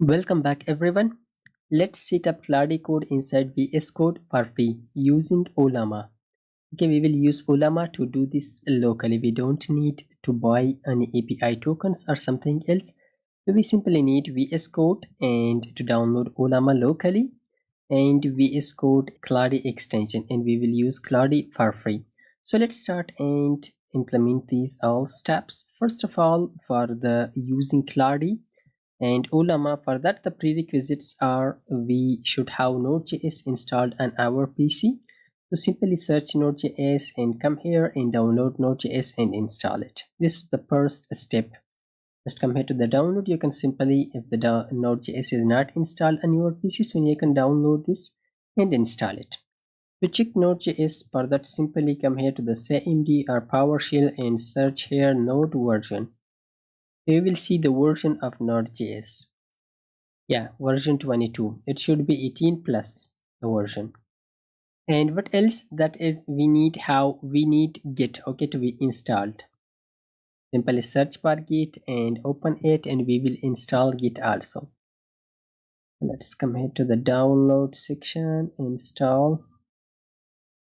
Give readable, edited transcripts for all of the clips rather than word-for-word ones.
Welcome back everyone. Let's set up Claude Code inside VS Code for free using Ollama. Okay, we will use Ollama to do this locally. We don't need to buy any API tokens or something else. So we simply need VS Code and to download Ollama locally and VS Code Claude extension, and we will use Claude for free. So let's start and implement these all steps. First of all, for the using Claude and Ollama, for that the prerequisites are we should have Node.js installed on our PC. So simply search Node.js and come here and download Node.js and install it. This is the first step. Just come here to the download. You can simply, if the Node.js is not installed on your PC, so you can download this and install it. To check Node.js, for that simply come here to the CMD or PowerShell and search here Node version. You will see the version of Node.js. Yeah, version 22. It should be 18 plus the version. And what else? That is, we need Git, okay, to be installed. Simply search for Git and open it, and we will install Git also. Let's come here to the download section, install.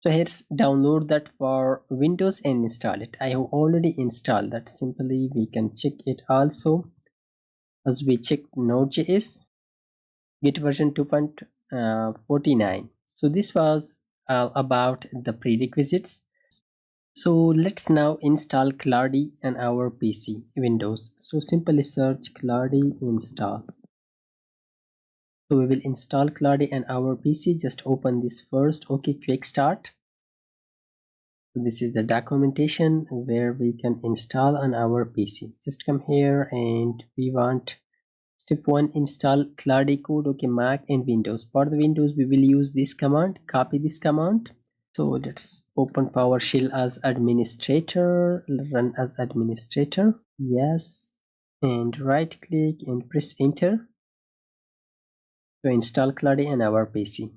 So here's download that for Windows and install it. I have already installed that. Simply we can check it also as we check Node.js. Git version 2.49. So this was about the prerequisites. So let's now install Claude on our PC Windows. So simply search Claude install. So we will install Claude on our PC. Just open this first. Okay, quick start. So this is the documentation where we can install on our PC. Just come here and we want Step 1, install Claude Code, okay, Mac and Windows. For the Windows, we will use this command, copy this command. So let's open PowerShell as administrator, run as administrator, yes, and right click and press enter to install Claude on our PC.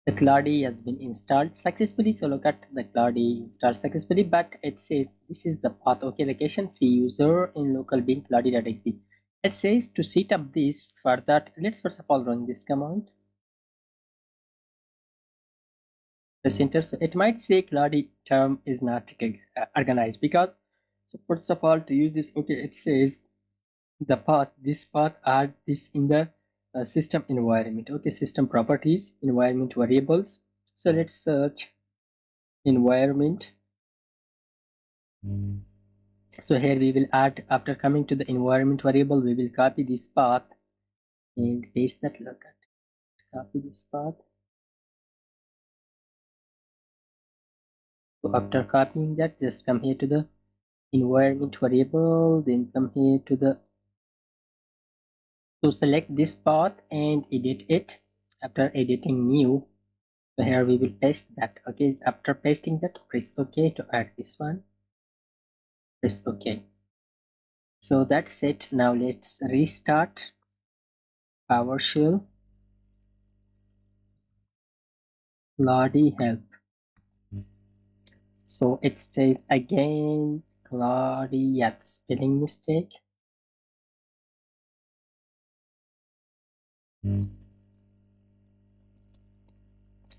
The Claude has been installed successfully. So look at the Claude installed successfully, but it says this is the path, okay, location C user in local bin claude.exe. It says to set up this. For that, let's first of all run this command. Press enter. So it might say Claude term is not organized because, so first of all, to use this, okay, it says the path, this path, add this in the system environment, okay, system properties, environment variables. So let's search environment. So here we will add, after coming to the environment variable, we will copy this path and paste that. Look at, copy this path. So after copying that, just come here to the environment variable, then come here to the, so select this path and edit it. After editing new, so here we will paste that, okay. After pasting that, press OK to add this one, press OK. So that's it. Now let's restart PowerShell, Claude help. So it says again Claude, yeah, spelling mistake.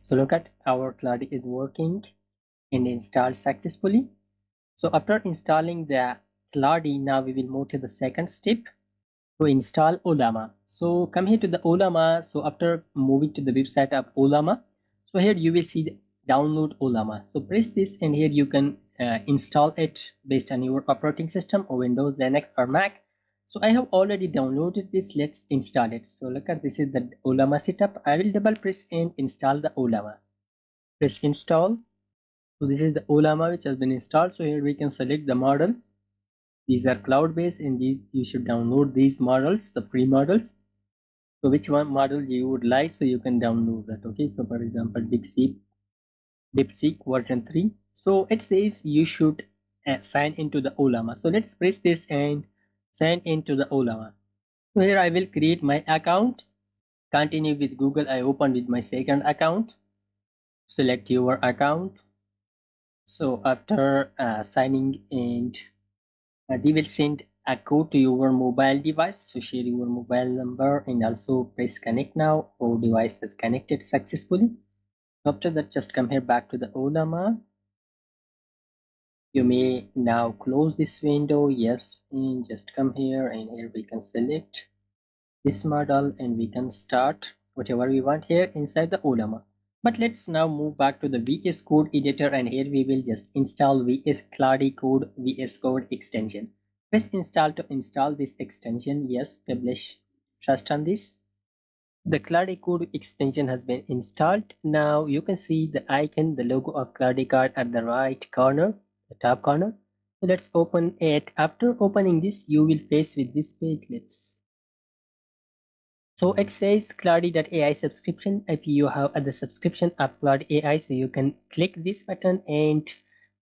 So look at our Claude is working and installed successfully. So after installing the Claude, now we will move to the second step to install Ollama. So come here to the Ollama. So after moving to the website of Ollama, so here you will see the download Ollama. So press this and here you can install it based on your operating system or Windows, Linux or Mac. So I have already downloaded this. Let's install it. So look at, this is the Ollama setup. I will double press and install the Ollama. Press install. So this is the Olama which has been installed. So here we can select the model. These are cloud-based, and these you should download these models, the free models. So which one model you would like, so you can download that. Okay, so for example, DeepSeek version 3. So it says you should sign into the Olama. So let's press this and sign into the Olama. So here I will create my account. Continue with Google. I open with my second account. Select your account. So after signing in, they will send a code to your mobile device. So share your mobile number and also press connect now. Our device is connected successfully. After that, just come here back to the Ollama. You may now close this window. Yes, and just come here, and here we can select this model and we can start whatever we want here inside the Ollama. But let's now move back to the VS Code editor, and here we will just install Claude Code VS Code extension. Press install to install this extension. Yes, publish. Trust on this. The Claude Code extension has been installed. Now you can see the icon, the logo of Claude Code at the right corner, the top corner. So let's open it. After opening this, you will face with this page. So it says Claude.ai subscription. If you have the subscription of Claude AI, so you can click this button and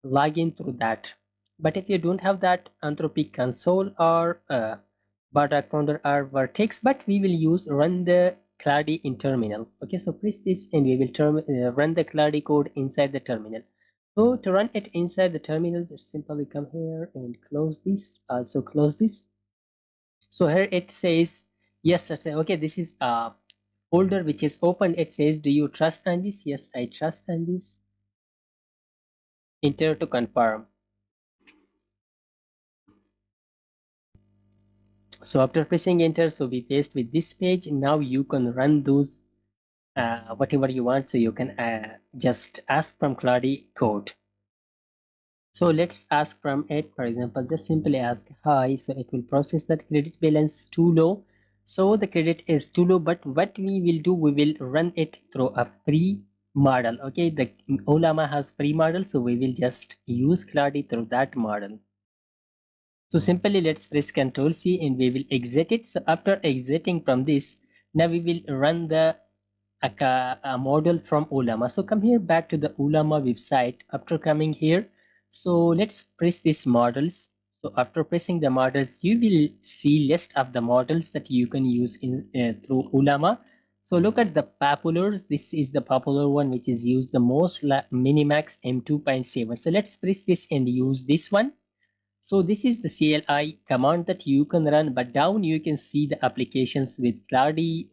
log in through that. But if you don't have that, Anthropic console or Bardock Founder or Vertex, but we will use run the Claude in terminal. Okay, so press this and we will run the Claude code inside the terminal. So to run it inside the terminal, just simply come here and close this. Also close this. So here it says yes, okay, this is a folder which is open. It says, do you trust on this? Yes, I trust on this. Enter to confirm. So after pressing enter, so we faced with this page. Now you can run those whatever you want. So you can just ask from Claude Code. So let's ask from it. For example, just simply ask hi. So it will process that credit balance too low. So the credit is too low, but what we will do, we will run it through a free model. Okay, the Olama has free model, so we will just use Claude through that model. So simply let's press Ctrl C and we will exit it. So after exiting from this, now we will run the a model from Ollama. So come here back to the Ollama website. After coming here, so let's press these models. So after pressing the models, you will see list of the models that you can use in through Ollama. So look at the populars. This is the popular one which is used the most, Minimax M2.7. So let's press this and use this one. So this is the CLI command that you can run, but down you can see the applications with Claude,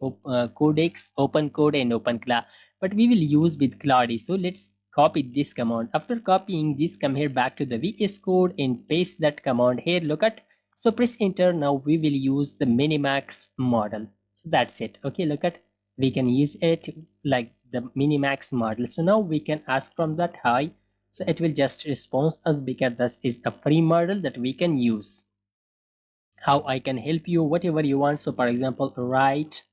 Codex, OpenCode and OpenClaw. But we will use with Claude. So let's copy this command. After copying this, come here back to the VS Code and paste that command here. Look at, so press enter. Now we will use the Minimax model. So that's it. Okay, look at, we can use it like the Minimax model. So now we can ask from that hi. So it will just respond us because this is a free model that we can use. How I can help you, whatever you want. So for example, write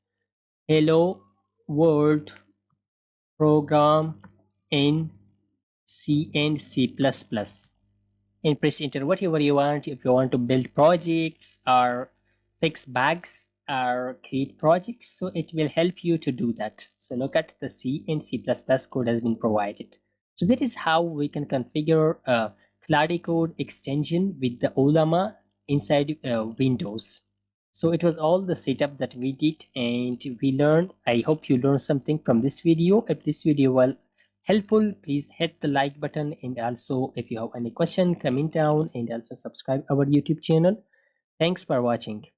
hello world program in C and C++. And press enter whatever you want. If you want to build projects or fix bugs or create projects, so it will help you to do that. So look at the C and C++ code has been provided. So that is how we can configure a Claude Code extension with the Ollama inside Windows. So it was all the setup that we did and we learned. I hope you learned something from this video. If this video was helpful, please hit the like button, and also if you have any question, comment down and also subscribe our YouTube channel. Thanks for watching.